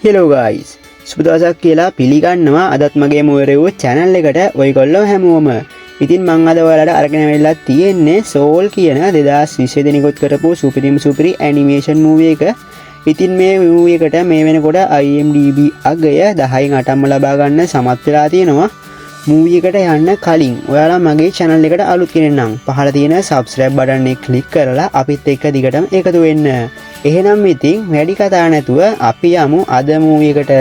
Hello guys සුබදවසක් කියලා පිළිගන්නවා අදත් මගේ මුවරෙව් channel එකට ඔයගොල්ලෝ හැමෝම. ඉතින් මම අද ඔයාලට අරගෙන වෙලා තියෙන්නේ සෝල් කියන 2020 දෙනිකොත් කරපු සුපිරි ඇනිමේෂන් මූවී එක. ඉතින් මේ මූවී එකට මේ වෙනකොට IMDb අගය 10න් 8ක්ම ලබා ගන්න සමත් වෙලා තියෙනවා. මූවී එකට යන්න කලින් ඔයාලා මගේ channel එකට අලුත් කෙනෙක් නම් පහළ තියෙන subscribe button එක click කරලා අපිත් එක්ක දිගටම එකතු වෙන්න. එහෙනම් ඉතින් වැඩි කතා නැතුව අපි යමු අද මූවී එකට.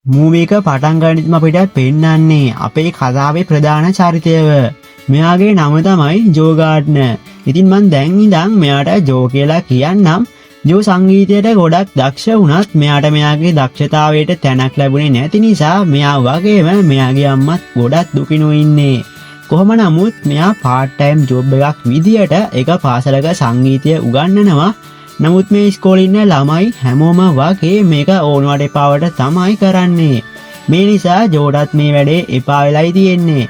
මූවී එක පටන් ගන්නදිම අපිට පෙන්නන්නේ අපේ කතාවේ ප්‍රධාන චරිතයව. මෙයාගේ නම තමයි ජෝ ගාඩ්නර්. ඉතින් මං දැන් ඉඳන් මෙයාට ජෝ කියලා කියන්නම්. ජෝ සංගීතයට ගොඩක් දක්ෂ වුණත් මෙයාට මෙයාගේ දක්ෂතාවයට තැනක් ලැබුණේ නැති නිසා මෙයා වගේම මෙයාගේ අම්මත් ගොඩක් දුකිනු ඉන්නේ. කොහොම නමුත් මෙයා part time job එකක් විදියට එක පාසලක සංගීතය උගන්වනවා. නමුත් මේ ඉස්කෝලේ ඉන්න ළමයි හැමෝම වගේ මේක ඕනවට එපාවට තමයි කරන්නේ. මේ නිසා ජෝටත් මේ වැඩේ එපා වෙලයි තියෙන්නේ.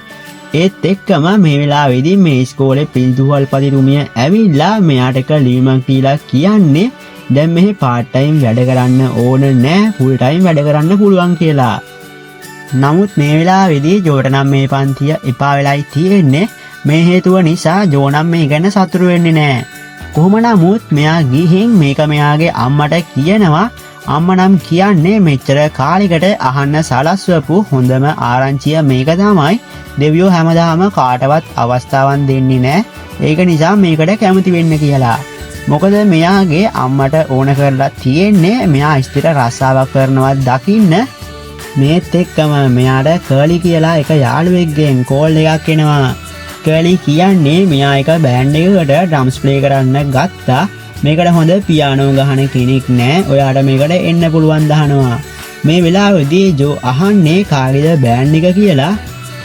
ඒත් එක්කම මේ වෙලාවේදී මේ ඉස්කෝලේ පිළිදුවල්පතිතුමිය ඇවිල්ලා මෙයාට එක ලියුමක් දීලා කියන්නේ දැන් මෙහි part time වැඩ කරන්න ඕන නෑ full time වැඩ කරන්න පුළුවන් කියලා. නමුත් මේ වෙලාවේදී ජෝට නම් මේ පන්තිය එපා වෙලයි තියෙන්නේ. මේ හේතුව නිසා ජෝ නම් මේ ගැන සතුටු වෙන්නේ නෑ. කොහොම නමුත් මෙයා ගිහින් මේක මෙයාගේ අම්මට කියනවා. අම්මා නම් කියන්නේ මෙච්චර කාලයකට අහන්න සලස්වපු හොඳම ආරංචිය මේක තමයි දෙවියෝ හැමදාම කාටවත් අවස්ථාවක් දෙන්නේ නැහැ. ඒක නිසා මේකට කැමති වෙන්න කියලා. මොකද මෙයාගේ අම්මට ඕන කරලා තියෙන්නේ මෙයා ස්ථිර රස්සාවක් කරනවා දකින්න. මේත් එක්කම මෙයාට කර්ලි කියලා එක යාළුවෙක්ගෙන් කෝල් එකක් එනවා. කර්ලි කියන්නේ මෙයා එක බෑන්ඩ් එකකට ඩ්‍රම්ස් ප්ලේ කරන්න ගත්තා. මේකට හොඳ පියානෝ ගහන කෙනෙක් නෑ. ඔයාට මේකට එන්න පුළුවන් දහනවා. මේ වෙලාවේදී ජෝ අහන්නේ කාගේද බෑන්ඩ් එක කියලා.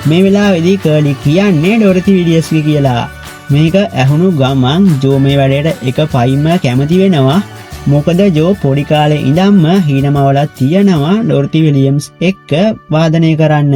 මේ වෙලාවේදී කර්ලි කියන්නේ ඩොරති විලියම්ස්ගේ කියලා. මේක ඇහුණු ගමන් ජෝ මේ වැඩේට එක පයින්ම කැමති වෙනවා. මොකද ජෝ පොඩි කාලේ ඉඳන්ම හීනමවලා තියනවා ඩොරති විලියම්ස් එක්ක වාදනය කරන්න.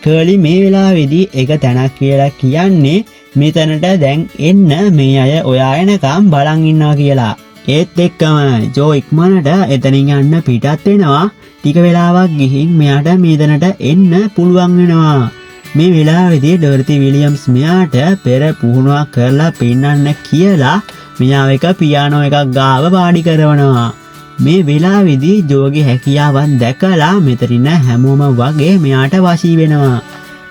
කර්ලි මේ වෙලාවේදී එක තැනක් කියලා කියන්නේ මෙතනට දැන් එන්න මේ අය ඔයා එනකම් බලන් ඉන්නවා කියලා. ඒත් එක්කම ජෝ ඉක්මනට එතනින් යන්න පිටත් වෙනවා. ටික වෙලාවක් ගිහින් මෙයාට මෙතනට එන්න පුළුවන් වෙනවා. මේ වෙලාවේදී ඩොරති විලියම්ස් මෙයාට පෙර පුහුණුවක් කරලා පෙන්නන්න කියලා මෙයාව එක පියානෝ එකක් ගාව වාඩි කරවනවා. මේ වෙලාවේදී ජෝගේ හැකියාවන් දැකලා මෙතරින හැමෝම වගේ මෙයාට වශී වෙනවා.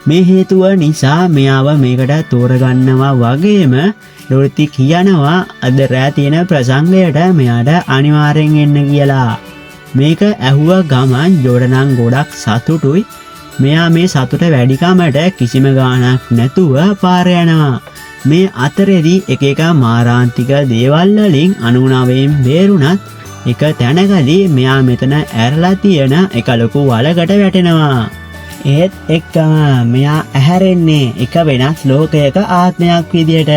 මේ හේතුව නිසා මෙයාව මේකට තෝරගන්නවා වගේම ඩොරති කියනවා අද රෑ තියෙන ප්‍රසංගයට මෙයාට අනිවාර්යෙන් එන්න කියලා. මේක ඇහුව ගමන් ජෝට නම් ගොඩක් සතුටුයි. මෙයා මේ සතුට වැඩිකමට කිසිම ගාණක් නැතුව පාර යනවා. මේ අතරේදී එක මාරාන්තික දේවල් වලින් අනුනාවයෙන් බේරුණත් එක තැනකදී මෙයා මෙතන ඇරලා තියෙන එක ලොකු වලකට වැටෙනවා. ඒත් එක්කම මෙයා ඇහැරෙන්නේ එක වෙනස් ලෝකයක ආත්මයක් විදියට.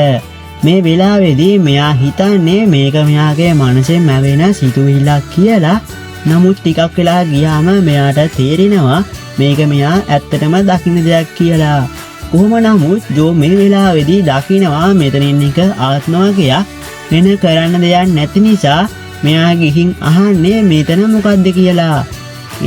මේ වෙලාවේදී මෙයා හිතන්නේ මේක මෙයාගේ මනසෙන් මැවෙන සිතුවිල්ලක් කියලා. නමුත් ටිකක් වෙලා ගියාම මෙයාට තේරෙනවා මේක මෙයා ඇත්තටම දකින්න දෙයක් කියලා. කොහොම නමුත් ජෝ මේ වෙලාවේදී දකිනවා මෙතනින් එක ආත්ම වගේක් වෙන කරන්න දෙයක් නැති නිසා මෙයා ගිහින් අහන්නේ මෙතන මොකද්ද කියලා.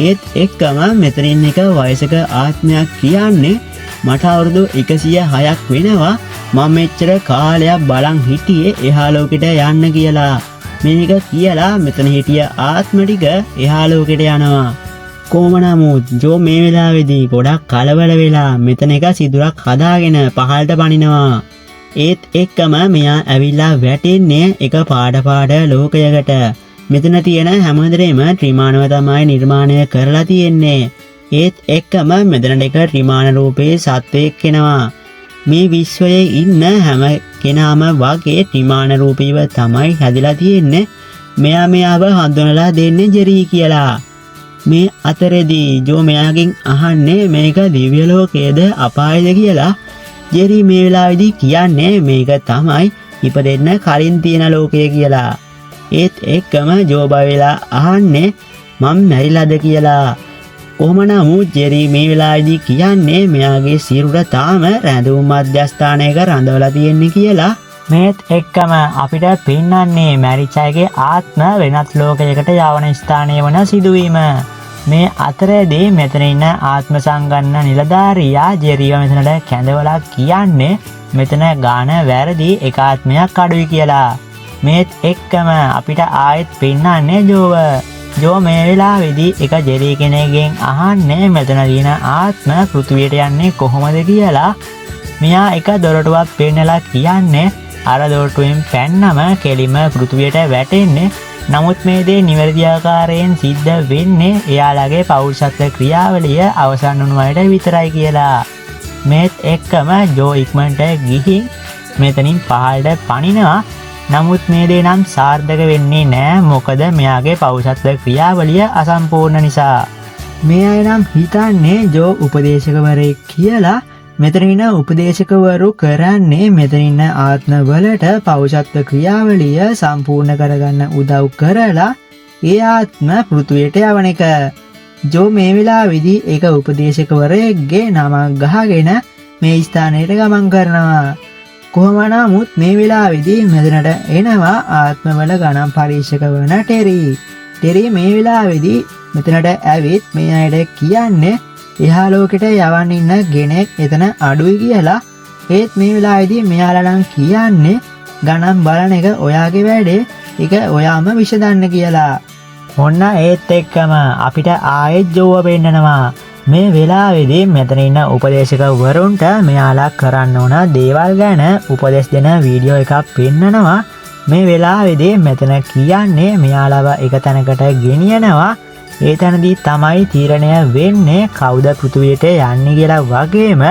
ඒත් එක්කම මෙතනින් එක වයසක ආත්මයක් කියන්නේ මට අවුරුදු 106ක් වෙනවා. මම මෙච්චර කාලයක් බලන් හිටියේ එහා ලෝකෙට යන්න කියලා. මේක කියලා මෙතන හිටිය ආත්ම ටික එහා ලෝකෙට යනවා. කොහොම නමුත් ජෝ මේ වෙලාවේදී ගොඩක් කලබල වෙලා මෙතන එක සිදුරක් හදාගෙන පහළට පනිනවා. ඒත් එක්කම මෙයා ඇවිල්ලා වැටෙන්නේ එක පාඩ ලෝකයකට. මෙතන තියෙන හැමදේම ත්‍රිමාණව තමයි නිර්මාණය කරලා තියෙන්නේ. ඒත් එක්කම මෙතන එක ත්‍රිමාණ රූපේ සත්වයක් එනවා. මේ විශ්වයේ ඉන්න හැම කෙනාම වගේ ත්‍රිමාණ රූපීව තමයි හැදිලා තියෙන්නේ. මෙයාව හඳුනලා දෙන්නේ ජෙරී කියලා. මේ අතරේදී ජෝ මෙයාගෙන් අහන්නේ මේක දිව්‍ය ලෝකයේද අපායද කියලා. ජෙරි මේ වෙලාවේදී කියන්නේ මේක තමයි ඉපදෙන්න කලින් තියෙන ලෝකය කියලා. ඒත් එක්කම ජෝබා වෙලා අහන්නේ මම මැරිලාද කියලා. කොහොම නමුත් ජෙරි මේ වෙලාවේදී කියන්නේ මෙයාගේ සිරුර තාම රැඳවුම් මධ්‍යස්ථානයක රඳවලා තියෙන්නේ කියලා. මේත් එක්කම අපිට පෙන්වන්නේ මැරිච්ච අයගේ ආත්ම වෙනත් ලෝකයකට යවන ස්ථානය වන සිදුවීම. මේ අතරදී මෙතන ඉන්න ආත්ම සංගන්න නිලධාරියා ජෙරිව මෙතනට කැඳවලා කියන්නේ මෙතන ගාන වැරදි එක ආත්මයක් අඩුයි කියලා. මේත් එක්කම අපිට ආයෙත් පෙන්වන්නේ ජෝව. ජෝ මේ වෙලාවේදී එක ජෙරි කෙනෙක්ගෙන් අහන්නේ මෙතන දින ආත්ම පෘථිවියට යන්නේ කොහොමද කියලා. මෙයා එක දොරටුවක් පෙන්නලා කියන්නේ අර දොරටුවෙන් පැන්නම කෙලිම පෘථිවියට වැටෙන්නේ. නමුත් මේ දේ නිවැරදි ආකාරයෙන් සිද්ධ වෙන්නේ එයාලගේ පෞරුෂත්ව ක්‍රියාවලිය අවසන් වුණ අයට විතරයි කියලා. මේත් එක්කම ජෝ ඉක්මනට ගිහින් මෙතනින් පහළට පනිනවා. නමුත් මේ දේ නම් සාර්ථක වෙන්නේ නෑ. මොකද මෙයාගේ පෞරුෂත්ව ක්‍රියාවලිය අසම්පූර්ණ නිසා. මේ අය නම් හිතන්නේ ජෝ උපදේශකවරයෙක් කියලා. මෙතන ඉන්න උපදේශකවරු කරන්නේ මෙතන ඉන්න ආත්මවලට පෞරුෂත්ව ක්‍රියාවලිය සම්පූර්ණ කරගන්න උදව් කරලා ඒ ආත්ම පෘථුවියට යවන එක. ජෝ මේ වෙලාවේදී ඒක උපදේශකවරයෙක්ගේ නමක් ගහගෙන මේ ස්ථානයට ගමන් කරනවා. කොහොම නමුත් මේ වෙලාවේදී මෙතනට එනවා ආත්මවල ගණන් පරීක්ෂක වන ටෙරි. ටෙරි මේ වෙලාවේදී මෙතනට ඇවිත් මේ අයට කියන්නේ එහා ලෝකෙට යවන්න ඉන්න කෙනෙක් එතන අඩුයි කියලා. ඒත් මේ වෙලාවේදී මෙයාලා නම් කියන්නේ ගණන් බලන එක ඔයාගේ වැඩේ. ඒක ඔයාම විසඳන්න කියලා. ඔන්න ඒත් එක්කම අපිට ආයෙත් ජෝව පෙන්නනවා. මේ වෙලාවේදී මෙතන ඉන්න උපදේශකවරුන්ට මෙයාලා කරන්න ඕන දේවල් ගැන උපදෙස් දෙන වීඩියෝ එකක් පෙන්නනවා. මේ වෙලාවේදී මෙතන කියන්නේ මෙයාලව එක තැනකට ගෙනියනවා. ඒ තැනදී තමයි තීරණය වෙන්නේ කවුද පෘථිවියට යන්නේ කියලා. වගේම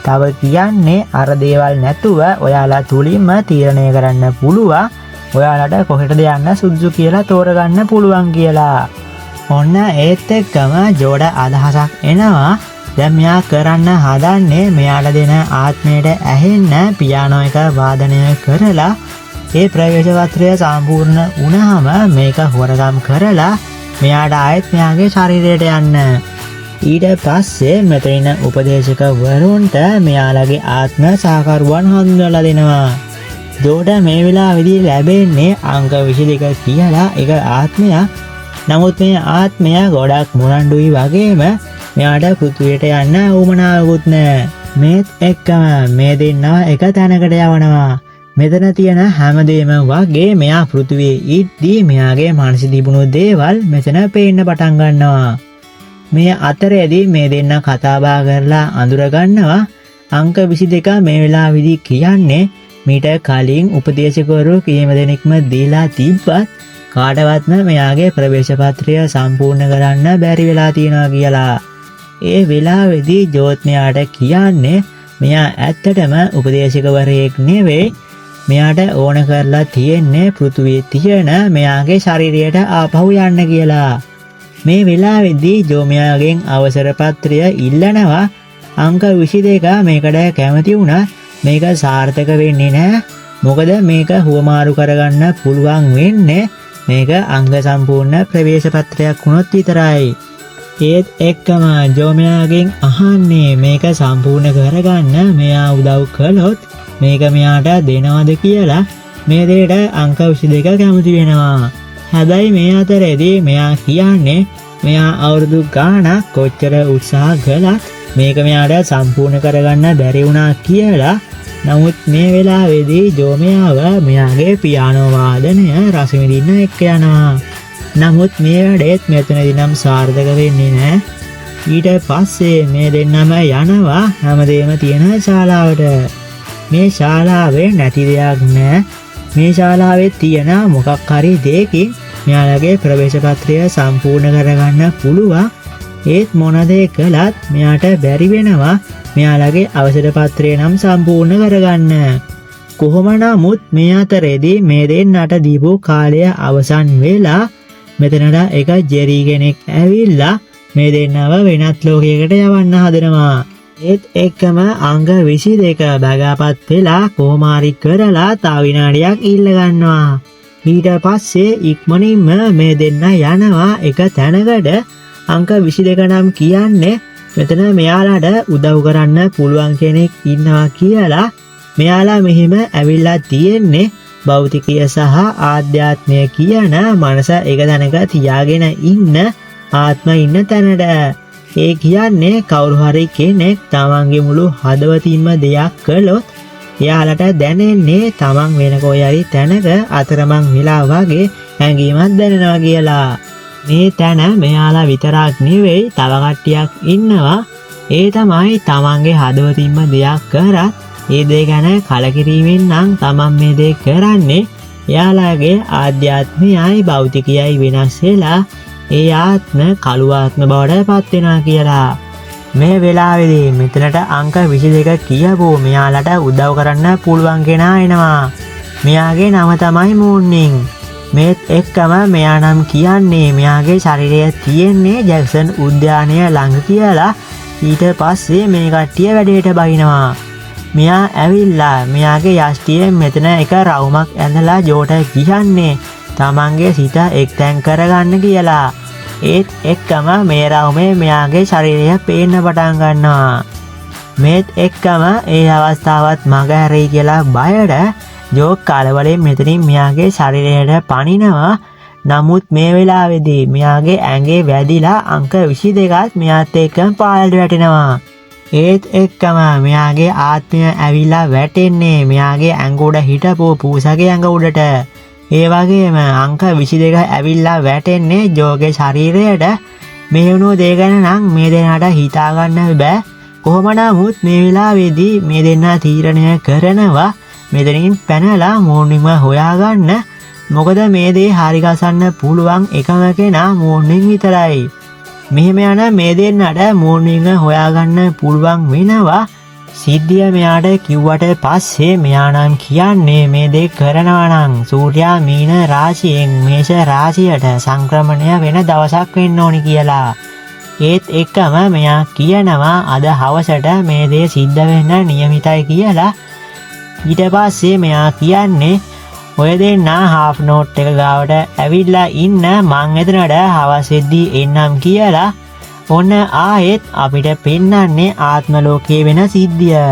තව කියන්නේ අර දේවල් නැතුව ඔයාලා තුලින්ම තීරණය කරන්න පුළුවන් ඔයාලට කොහෙටද යන්න සුදුසු කියලා තෝරගන්න පුළුවන් කියලා. ඔන්න ඒත් එක්කම ජෝඩ අදහසක් එනවා. දැන් මෙයා කරන්න හදන්නේ මෙයාට දෙන ආත්මයට ඇහෙන්න පියානෝ එක වාදනය කරලා ඒ ප්‍රවේශ පත්‍රය සම්පූර්ණ වුණාම මේක හොරගම් කරලා මෙයාට ආයෙත් මෙයාගේ ශරීරයට යන්න. ඊට පස්සේ මෙතන ඉන්න උපදේශකවරුන්ට මෙයාලගේ ආත්ම සහකරුවන් හඳුන්වලා දෙනවා. ජෝඩ මේ වෙලාවේදී ලැබෙන්නේ අංක 22 කියලා එක ආත්මයක්. නමුත් මේ ආත්මය ගොඩක් මුරණ්ඩුයි වගේම මෙයාට පෘථිවියට යන්න උවමනාවකුත් නැහැ. මේත් එක්කම මේ දෙන්නා එක තැනකට යවනවා. මෙතන තියෙන හැමදේම වගේ මෙයා පෘථිවියේ ඉද්දී මෙයාගේ මනසේ තිබුණු දේවල් මෙතන පේන්න පටන් ගන්නවා. මේ අතරේදී මේ දෙන්න කතා බහ කරලා අඳුර ගන්නවා. අංක 22 මේ වෙලාවේදී කියන්නේ මීට කලින් උපදේශකවරු කීම දෙනෙක්ම දීලා තිබ්බත් කාටවත්ම මෙයාගේ ප්‍රවේශ පත්‍රය සම්පූර්ණ කරන්න බැරි වෙලා තියෙනවා කියලා. ඒ වෙලාවේදී ජෝත් මෙයාට කියන්නේ මෙයා ඇත්තටම උපදේශකවරයෙක් නෙවෙයි. මෙයාට ඕන කරලා තියෙන්නේ පෘථිවියේ තියෙන මෙයාගේ ශරීරයට ආපහු යන්න කියලා. මේ වෙලාවේදී ජෝ මෙයාගෙන් අවසර පත්‍රය ඉල්ලනවා. අංක 22 මේකට කැමති වුණා මේක සාර්ථක වෙන්නේ නැහැ. මොකද මේක හුවමාරු කරගන්න පුළුවන් වෙන්නේ මේක අංග සම්පූර්ණ ප්‍රවේශ පත්‍රයක් වුණොත් විතරයි. ඒත් එක්කම ජෝ මෙයාගෙන් අහන්නේ මේක සම්පූර්ණ කරගන්න මෙයා උදව් කළොත් මේක මෙයාට දෙනවද කියලා. මේ දෙයට අංක 22 කැමති වෙනවා. හැබැයි මේ අතරේදී මෙයා කියන්නේ මෙයා අවුරුදු ගාණක් කොච්චර උත්සාහ කළත් මේක මෙයාට සම්පූර්ණ කරගන්න බැරි වුණා කියලා. නමුත් මේ වෙලාවේදී ජෝ මෙයාගේ පියානෝ වාදනය රස විඳින්න එක්ක යනවා. නමුත් මේ වැඩේත් මෙතනදී නම් සාර්ථක වෙන්නේ නැහැ. ඊට පස්සේ මේ දෙන්නම යනවා හැමදේම තියෙන ශාලාවට. මේ ශාලාවේ නැති දෙයක් නැහැ. මේ ශාලාවේ තියෙන මොකක් හරි දෙයකින් මෙයාලගේ ප්‍රවේශ පත්‍රය සම්පූර්ණ කරගන්න පුළුවන්. ඒත් මොන දේ කළත් මෙයාට බැරි වෙනවා මෙයාලගේ අවසර පත්‍රය නම් සම්පූර්ණ කරගන්න. කොහොම නමුත් මේ අතරේදී මේ දෙන්නට දීපු කාලය අවසන් වෙලා මෙතනට එක ජෙරි කෙනෙක් ඇවිල්ලා මේ දෙන්නව වෙනත් ලෝකයකට යවන්න හදනවා. ඒත් එක්කම අංග 22 බගාපත් වෙලා කොහොමාරි කරලා තව විනාඩියක් ඉල්ල ගන්නවා. ඊට පස්සේ ඉක්මනින්ම මේ දෙන්න යනවා එක තැනකට. අංක 22 නම් කියන්නේ මෙතන මෙයාලට උදව් කරන්න පුළුවන් කෙනෙක් ඉන්නවා කියලා. මෙයාලා මෙහිම ඇවිල්ලා තියෙන්නේ භෞතිකය සහ ආධ්‍යාත්මය කියන මනස එක තැනක තියාගෙන ඉන්න ආත්ම ඉන්න තැනට. ඒ කියන්නේ කවුරු හරි කෙනෙක් තමන්ගේ මුළු හදවතින්ම දෙයක් කළොත් එයාලට දැනෙන්නේ තමන් වෙන කොයි තැනක අතරමං වෙලා වගේ හැඟීමක් දැනෙනවා කියලා. මේ තැන මෙයාලා විතරක් නෙවෙයි තව කට්ටියක් ඉන්නවා. ඒ තමයි තමන්ගේ හදවතින්ම දෙයක් කරත් ඒ දේ ගැන කලකිරීමෙන් නම් තමන් මේ දේ කරන්නේ. එයාලාගේ ආධ්‍යාත්මයයි භෞතිකයයි වෙනස් වෙලා ඒ ආත්ම කළු ආත්ම බවට පත් වෙනවා කියලා. මේ වෙලාවේදී මෙතනට අංක 22 කියපු මෙයාලට උදව් කරන්න පුළුවන් කෙනා එනවා. මෙයාගේ නම තමයි මූන්නින්. මේත් එක්කම මෙයා නම් කියන්නේ මෙයාගේ ශරීරය තියෙන්නේ ජැක්සන් උද්‍යානය ළඟ කියලා. ඊට පස්සේ මේ කට්ටිය වැඩේට බහිනවා. මෙයා ඇවිල්ලා මෙයාගේ යෂ්ටියෙන් මෙතන එක රවුමක් ඇඳලා ජෝට කියන්නේ තමන්ගේ සිත එක්තැන් කරගන්න කියලා. ඒත් එක්කම මේ රවුමේ මෙයාගේ ශරීරය පේන්න පටන් ගන්නවා. මේත් එක්කම ඒ අවස්ථාවත් මග හැරෙයි කියලා බයට ජෝක් කලබලෙන් මෙතනින් මෙයාගේ ශරීරයට පනිනවා. නමුත් මේ වෙලාවේදී මෙයාගේ ඇඟේ වැදිලා අංක 22ත් මෙයාත් එක්කම පාළට වැටෙනවා. ඒත් එක්කම මෙයාගේ ආත්මය ඇවිල්ලා වැටෙන්නේ මෙයාගේ ඇඟ උඩ හිටපු පූසගේ ඇඟ උඩට. ඒ වගේම අංක 22 ඇවිල්ලා වැටෙන්නේ ජෝගේ ශරීරයට. මේ වුණු දේ ගැන නම් මේ දෙනාට හිතා ගන්න බෑ. කොහොම නමුත් මේ වෙලාවේදී මේ දෙන්නා තීරණය කරනවා මෙතනින් පැනලා මෝර්නින්ව හොයාගන්න. මොකද මේ දේ හරි ගසන්න පුළුවන් එකම කෙනා මෝර්නින් විතරයි. මෙහෙම යන මේ දෙන්නට මෝර්නින්ව හොයාගන්න පුළුවන් වෙනවා. සිද්ධිය මෙයාට කිව්වට පස්සේ මෙයා නම් කියන්නේ මේ දේ කරනවා නම් සූර්යා මීන රාශියෙන් මේෂ රාශියට සංක්‍රමණය වෙන දවසක් වෙන්න ඕනි කියලා. ඒත් එක්කම මෙයා කියනවා අද හවසට මේ දේ සිද්ධ වෙන්න නියමිතයි කියලා. ඊට පස්සේ මෙයා කියන්නේ ඔය දෙන්න හාෆ් නෝට් එක ගාවට ඇවිල්ලා ඉන්න මං එතනට හවස් වෙද්දී එන්නම් කියලා. ඔන්න ආයෙත් අපිට පෙන්නන්නේ ආත්ම ලෝකයේ වෙන සිද්ධිය.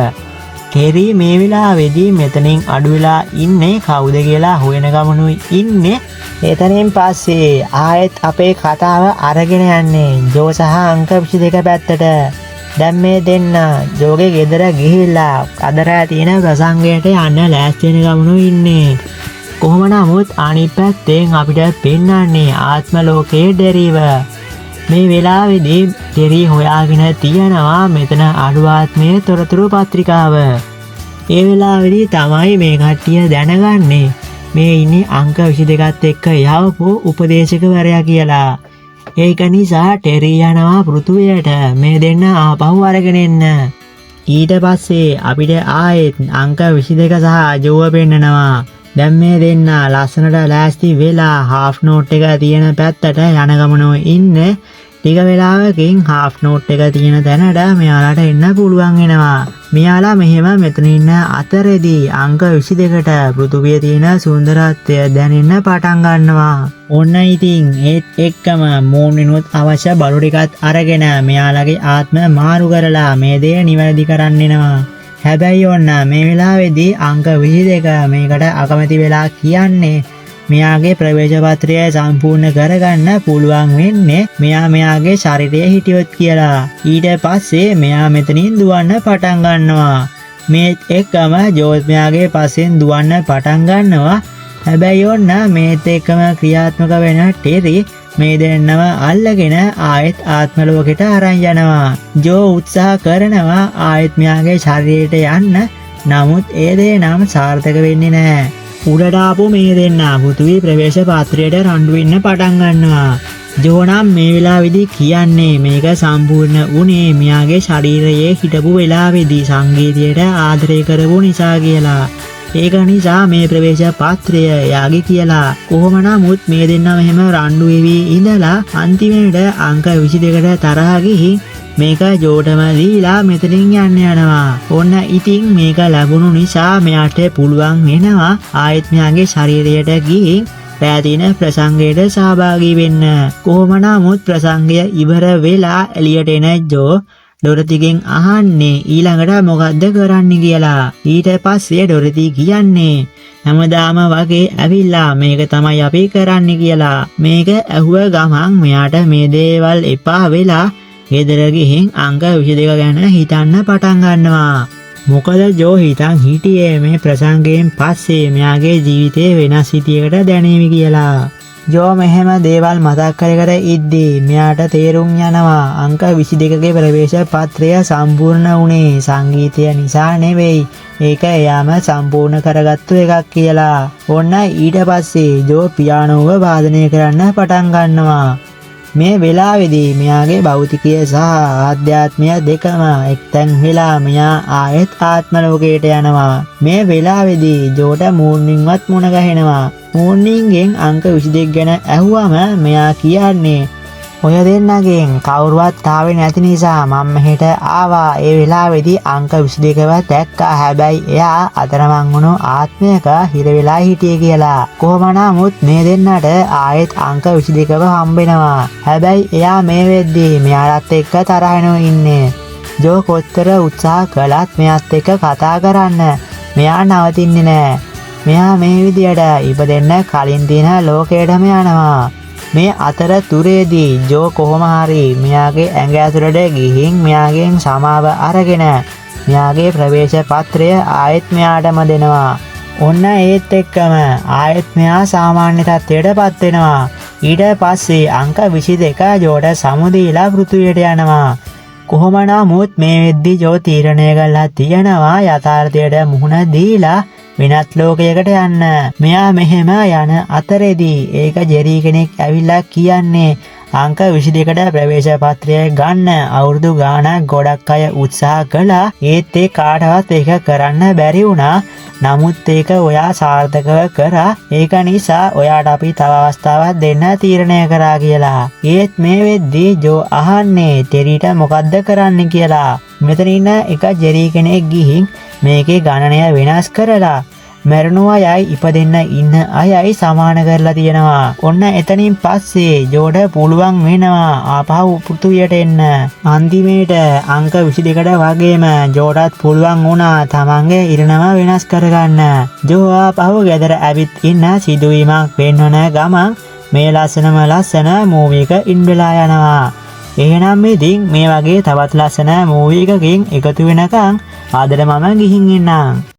ටෙරි මේ වෙලාවේදී මෙතනින් අඩු වෙලා ඉන්නේ කවුද කියලා හොයන ගමනුයි ඉන්නේ. එතනින් පස්සේ ආයෙත් අපේ කතාව අරගෙන යන්නේ ජෝ සහ අංක 22 පැත්තට. දැන් මේ දෙන්න ජෝගේ ගෙදර ගිහිල්ලා අදරා තියෙන ප්‍රසංගයට යන්න ලෑස්ති වෙන ගමනුයි ඉන්නේ. කොහොම නමුත් අනිත් පැත්තෙන් අපිට පෙන්නන්නේ ආත්ම ලෝකයේ ඩෙරිව. මේ වෙලාවේදී ටෙරි හොයාගෙන තියනවා මෙතන අඩු ආත්මයේ තොරතුරු පත්‍රිකාව. ඒ වෙලාවේදී තමයි මේ කට්ටිය දැනගන්නේ මේ ඉන්නේ අංක 22ත් එක්ක යවපු උපදේශකවරයා කියලා. ඒක නිසා ටෙරි යනවා පෘථුවියට මේ දෙන්න ආපහු අරගෙන එන්න. ඊට පස්සේ අපිට ආයෙත් අංක 22 සහ ජෝව පෙන්නනවා. දැන් මේ දෙන්න ලස්සනට ලෑස්ති වෙලා හාෆ් නෝට් එක තියෙන පැත්තට යන ගමනෝ ඉන්නේ. ටික වෙලාවකින් හාෆ් නෝට් එක තියෙන තැනට මෙයාලට එන්න පුළුවන් වෙනවා. මෙයාලා මෙහෙම මෙතන ඉන්න අතරේදී අංක 22ට පෘථුවියේ තියෙන සුන්දරත්වය දැනෙන්න පටන් ගන්නවා. ඔන්න ඉතින් ඒත් එක්කම මෝන්නිනුත් අවශ්‍ය බලු ටිකත් අරගෙන මෙයාලගේ ආත්ම මාරු කරලා මේ දේ නිවැරදි කරන්න එනවා. හැබැයි ඔන්න මේ වෙලාවේදී අංක 22 මේකට අකමැති වෙලා කියන්නේ මෙයාගේ ප්‍රවේශ පත්‍රය සම්පූර්ණ කරගන්න පුළුවන් වෙන්නේ මෙයා මෙයාගේ ශරීරයේ හිටියොත් කියලා. ඊට පස්සේ මෙයා මෙතනින් දුවන්න පටන් ගන්නවා. මේත් එක්කම ජෝස් මෙයාගේ පස්සෙන් දුවන්න පටන් ගන්නවා. හැබැයි ඔන්න මේත් එක්කම ක්‍රියාත්මක වෙන ටෙරි මේ දෙන්නම අල්ලගෙන ආයෙත් ආත්ම ලෝකෙට අරන් යනවා. ජෝ උත්සාහ කරනවා ආයෙත් මෙයාගේ ශරීරයට යන්න. නමුත් ඒ දේ නම් සාර්ථක වෙන්නේ නැහැ. උඩට ආපු මේ දෙන්න පෘථිවි ප්‍රවේශ පාත්‍රයට රණ්ඩු වෙන්න පටන් ගන්නවා. ජෝ නම් මේ වෙලාවේදී කියන්නේ මේක සම්පූර්ණ වුණේ මෙයාගේ ශරීරයේ හිටපු වෙලාවේදී සංගීතයට ආදරය කරපු නිසා කියලා. ඒක නිසා මේ ප්‍රවේශ පාත්‍රය යාගේ කියලා. කොහොම නමුත් මේ දෙන්නම එහෙම රණ්ඩු වෙවි ඉඳලා අන්තිමේට අංක 22ට තරහ ගිහින් මේක ජෝටම දීලා මෙතනින් යන්න යනවා. ඔන්න ඉතින් මේක ලැබුණු නිසා මෙයාට පුළුවන් වෙනවා ආයෙත් මෙයාගේ ශරීරයට ගිහින් පැතින ප්‍රසංගයට සහභාගී වෙන්න. කොහොම නමුත් ප්‍රසංගය ඉවර වෙලා එළියට එන ජෝ ඩොරතිගෙන් අහන්නේ ඊළඟට මොකද්ද කරන්න කියලා. ඊට පස්සේ ඩොරති කියන්නේ හැමදාම වගේ ඇවිල්ලා මේක තමයි අපි කරන්න කියලා. මේක ඇහුව ගමන් මෙයාට මේ දේවල් එපා වෙලා ගෙදර ගිහින් අංක 22 ගැන හිතන්න පටන් ගන්නවා. මොකද ජෝ හිතන් හිටියේ මේ ප්‍රසංගයෙන් පස්සේ මෙයාගේ ජීවිතේ වෙනස් විදියකට දැනීවි කියලා. ජෝ මෙහෙම දේවල් මතක් කර කර ඉද්දී මෙයාට තේරුම් යනවා අංක 22ගේ ප්‍රවේශ පත්‍රය සම්පූර්ණ වුණේ සංගීතය නිසා නෙවෙයි. ඒක එයාම සම්පූර්ණ කරගත්තු එකක් කියලා. ඔන්න ඊට පස්සේ ජෝ පියානෝව වාදනය කරන්න පටන් ගන්නවා. මේ වෙලාවේදී මෙයාගේ භෞතිකය සහ ආධ්‍යාත්මය දෙකම එක්තැන් වෙලා මෙයා ආයෙත් ආත්ම ලෝකයට යනවා. මේ වෙලාවේදී ජෝට මූර්නින්වත් මුණ ගැහෙනවා. මූර්නින්ගෙන් අංක 22 ගැන ඇහුවම මෙයා කියන්නේ ඔය දෙන්නගෙන් කවුරුවත් ආවේ නැති නිසා මම මෙහෙට ආවා. ඒ වෙලාවේදී අංක 22ව දැක්කා. හැබැයි එයා අතරමං වුණු ආත්මයක හිර වෙලා හිටියේ කියලා. කොහොම නමුත් මේ දෙන්නට ආයෙත් අංක 22ව හම්බෙනවා. හැබැයි එයා මේ වෙද්දී මෙයාලත් එක්ක තරහිනව ඉන්නේ. ජෝ කොච්චර උත්සාහ කළත් මෙයාත් එක්ක කතා කරන්න මෙයා නවතින්නේ නැහැ. මෙයා මේ විදියට ඉපදෙන්න කලින් තියෙන ලෝකයටම යනවා. මේ අතරතුරේදී ජෝ කොහොම හරි මෙයාගේ ඇඟ ඇතුළට ගිහින් මෙයාගෙන් සමාව අරගෙන මෙයාගේ ප්‍රවේශ පත්‍රය ආයෙත් මෙයාටම දෙනවා. ඔන්න ඒත් එක්කම ආයෙත් මෙයා සාමාන්‍ය තත්ත්වයට පත් වෙනවා. ඊට පස්සේ අංක 22 ජෝට සමුදීලා පෘථිවියට යනවා. කොහොම නමුත් මේ වෙද්දී ජෝ තීරණය කළා තියෙනවා යථාර්ථයට මුහුණ දීලා වෙනත් ලෝකයකට යන්න. මෙයා මෙහෙම යන අතරේදී ඒක ජෙරි කෙනෙක් ඇවිල්ලා කියන්නේ අංක 22කට ප්‍රවේශ පත්‍රය ගන්න අවුරුදු ගාණක් ගොඩක් අය උත්සාහ කළා. ඒත් ඒ කාටවත් ඒක කරන්න බැරි වුණා. නමුත් ඒක ඔයා සාර්ථකව කරා. ඒක නිසා ඔයාට අපි තව අවස්ථාවක් දෙන්න තීරණය කරා කියලා. ඒත් මේ වෙද්දී ජෝ අහන්නේ ටෙරිට මොකද්ද කරන්න කියලා. මෙතන ඉන්න එක ජෙරි කෙනෙක් ගිහින් මේකේ ගණනය වෙනස් කරලා මැරණු අයයි ඉපදෙන්න ඉන්න අයයි සමාන කරලා තියෙනවා. ඔන්න එතනින් පස්සේ ජෝට පුළුවන් වෙනවා ආපහු පෘථුවියට එන්න. අන්තිමේට අංක 22කට වගේම ජෝටත් පුළුවන් වුණා තමන්ගේ ඉරණම වෙනස් කරගන්න. ජෝ ආපහු ගෙදර ඇවිත් ඉන්න සිදුවීමක් වෙන්නන ගමන් මේ ලස්සන මූවි එක ඉන් වෙලා යනවා. එහෙනම් ඉතින් මේ වගේ තවත් ලස්සන මූවි එකකින් එකතු වෙනකන් ආදර මම ගිහින් ඉන්නම්.